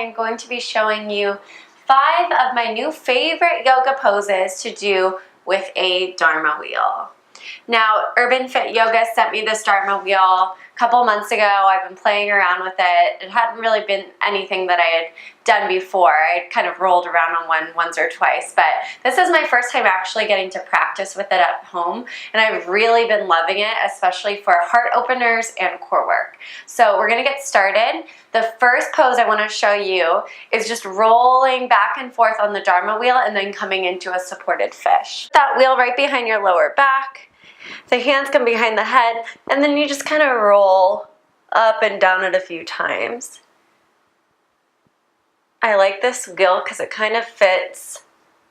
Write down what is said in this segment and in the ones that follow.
I'm going to be showing you 5 of my new favorite yoga poses to do with a Dharma wheel. Now, Urban Fit Yoga sent me this Dharma wheel a couple months ago. I've been playing around with it. It hadn't really been anything that I had done before. I kind of rolled around on one once or twice, but this is my first time actually getting to practice with it at home, and I've really been loving it, especially for heart openers and core work. So we're gonna get started. The first pose I wanna show you is just rolling back and forth on the Dharma wheel and then coming into a supported fish. That wheel right behind your lower back. The hands come behind the head, and then you just kind of roll up and down it a few times. I like this wheel because it kind of fits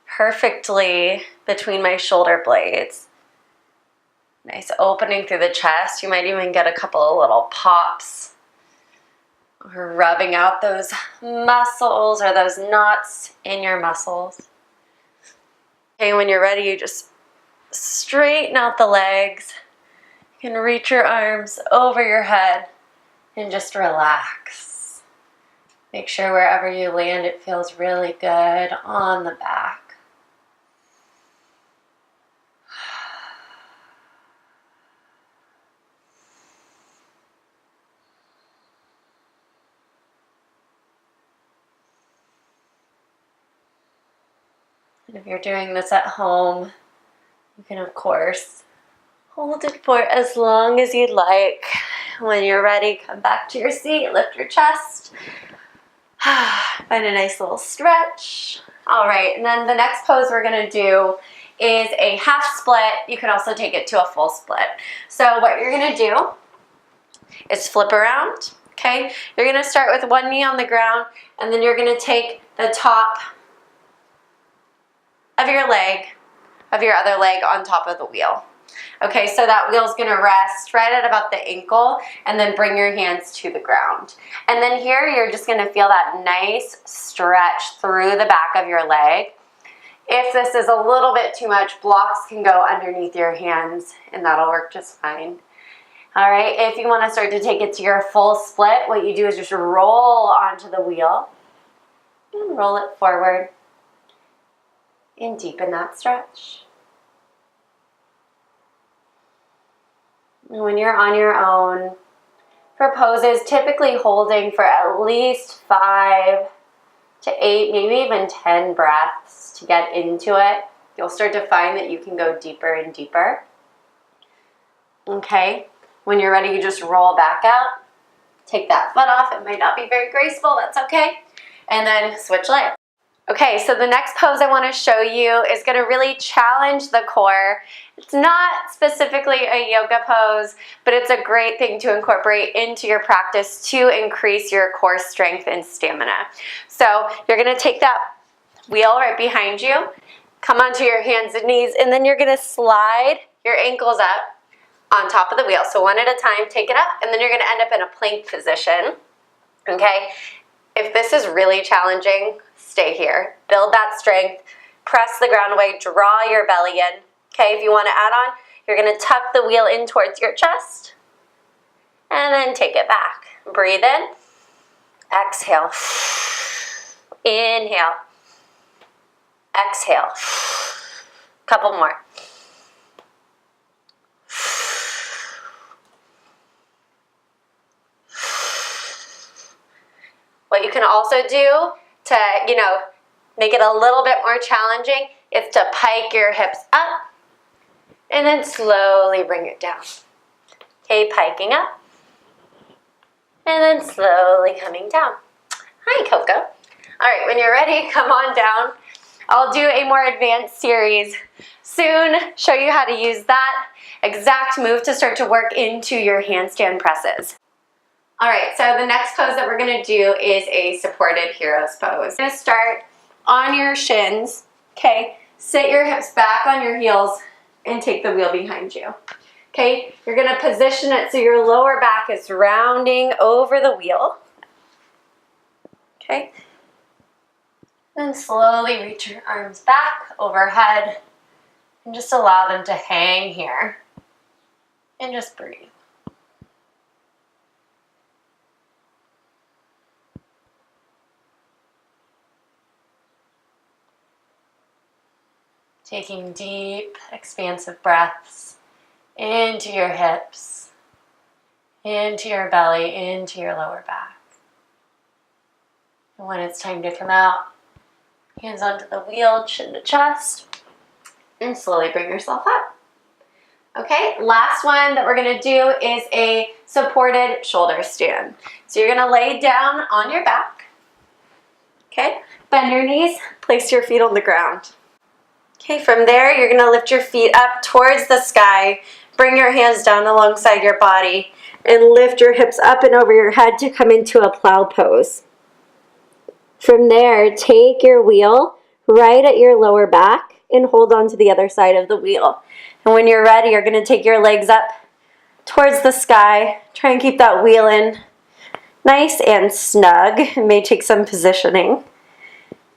perfectly between my shoulder blades. Nice opening through the chest. You might even get a couple of little pops. Or rubbing out those muscles or those knots in your muscles. Okay, when you're ready, you just straighten out the legs. You can reach your arms over your head and just relax. Make sure wherever you land, it feels really good on the back. And if you're doing this at home, you can, of course, hold it for as long as you'd like. When you're ready, come back to your seat, lift your chest. Find a nice little stretch. All right, and then the next pose we're gonna do is a half split. You can also take it to a full split. So what you're gonna do is flip around, okay? You're gonna start with one knee on the ground, and then you're gonna take the top of your other leg on top of the wheel. Okay, so that wheel's gonna rest right at about the ankle, and then bring your hands to the ground. And then here, you're just gonna feel that nice stretch through the back of your leg. If this is a little bit too much, blocks can go underneath your hands, and that'll work just fine. All right, if you wanna start to take it to your full split, what you do is just roll onto the wheel, and roll it forward, and deepen that stretch. And when you're on your own, for poses, typically holding for at least 5 to 8, maybe even 10 breaths to get into it, you'll start to find that you can go deeper and deeper. Okay, when you're ready, you just roll back out, take that foot off. It might not be very graceful, that's okay. And then switch legs. Okay, so the next pose I want to show you is going to really challenge the core. It's not specifically a yoga pose, but it's a great thing to incorporate into your practice to increase your core strength and stamina. So you're going to take that wheel right behind you, come onto your hands and knees, and then you're going to slide your ankles up on top of the wheel. So one at a time, take it up, and then you're going to end up in a plank position. Okay, if this is really challenging, stay here. Build that strength, press the ground away, draw your belly in. Okay, if you want to add on, you're going to tuck the wheel in towards your chest, and then take it back. Breathe in, exhale, inhale, exhale, couple more. What you can also do to, make it a little bit more challenging is to pike your hips up and then slowly bring it down. Okay, piking up and then slowly coming down. Hi, Coco. All right, when you're ready, come on down. I'll do a more advanced series soon, show you how to use that exact move to start to work into your handstand presses. All right, so the next pose that we're gonna do is a supported hero's pose. You're gonna start on your shins, okay? Sit your hips back on your heels and take the wheel behind you. Okay, you're gonna position it so your lower back is rounding over the wheel. Okay, then slowly reach your arms back overhead and just allow them to hang here and just breathe. Taking deep, expansive breaths into your hips, into your belly, into your lower back. And when it's time to come out, hands onto the wheel, chin to chest, and slowly bring yourself up. Okay, last one that we're gonna do is a supported shoulder stand. So you're gonna lay down on your back. Okay, bend your knees, place your feet on the ground. Okay, from there, you're gonna lift your feet up towards the sky, bring your hands down alongside your body, and lift your hips up and over your head to come into a plow pose. From there, take your wheel right at your lower back and hold on to the other side of the wheel. And when you're ready, you're gonna take your legs up towards the sky. Try and keep that wheel in nice and snug. It may take some positioning.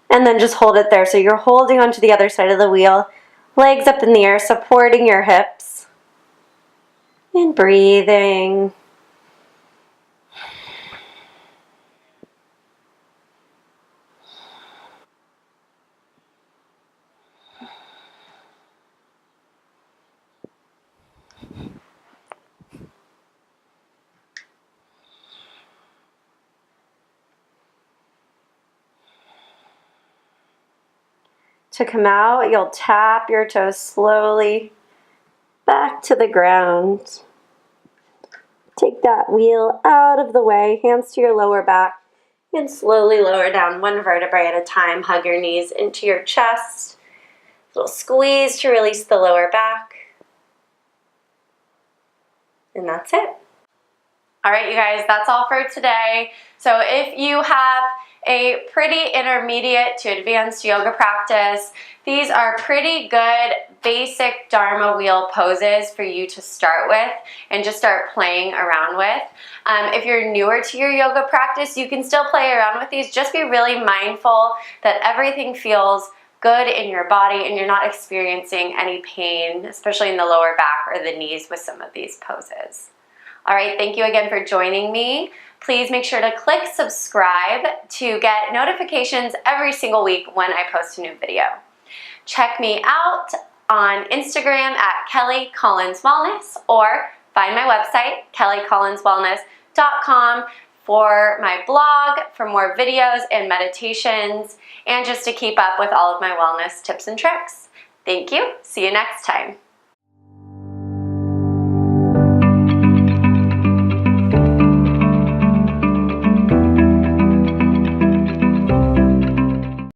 And then just hold it there. So you're holding onto the other side of the wheel, legs up in the air, supporting your hips. And breathing. To come out, you'll tap your toes slowly back to the ground. Take that wheel out of the way, hands to your lower back, and slowly lower down one vertebrae at a time. Hug your knees into your chest. Little squeeze to release the lower back. And that's it. All right, you guys, that's all for today. So if you have a pretty intermediate to advanced yoga practice, these are pretty good basic Dharma wheel poses for you to start with and just start playing around with. If you're newer to your yoga practice, you can still play around with these. Just be really mindful that everything feels good in your body and you're not experiencing any pain, especially in the lower back or the knees with some of these poses. All right, thank you again for joining me. Please make sure to click subscribe to get notifications every single week when I post a new video. Check me out on Instagram at Kelly Collins Wellness, or find my website, kellycollinswellness.com, for my blog, for more videos and meditations, and just to keep up with all of my wellness tips and tricks. Thank you. See you next time.